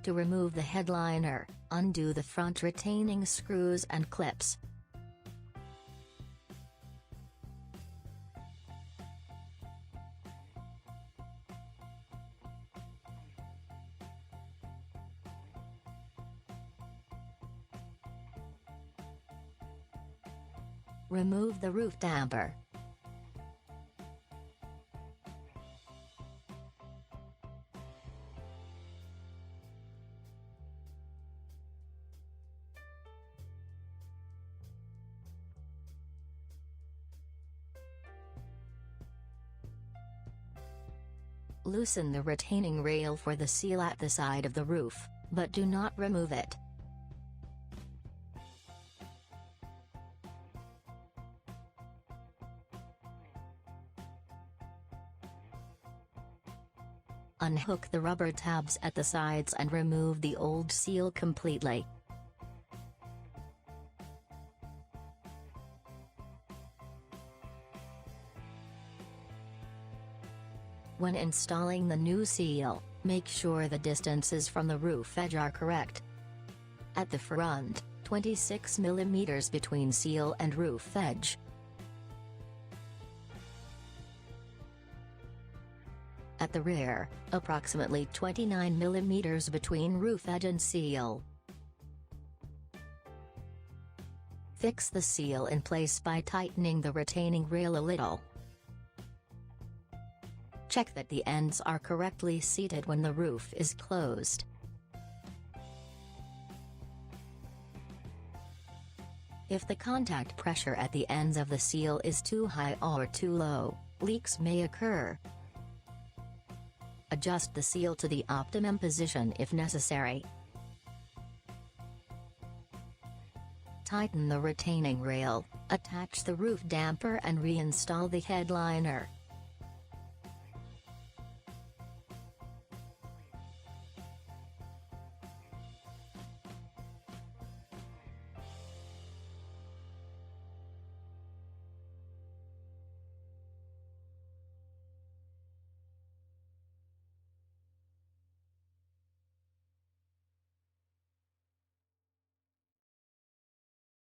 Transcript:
To remove the headliner, undo the front retaining screws and clips. Remove the roof damper. Loosen the retaining rail for the seal at the side of the roof, but do not remove it. Unhook the rubber tabs at the sides and remove the old seal completely. When installing the new seal, make sure the distances from the roof edge are correct. At the front, 26 mm between seal and roof edge. At the rear, approximately 29 mm between roof edge and seal. Fix the seal in place by tightening the retaining rail a little. Check that the ends are correctly seated when the roof is closed. If the contact pressure at the ends of the seal is too high or too low, leaks may occur. Adjust the seal to the optimum position if necessary. Tighten the retaining rail, attach the roof damper and reinstall the headliner.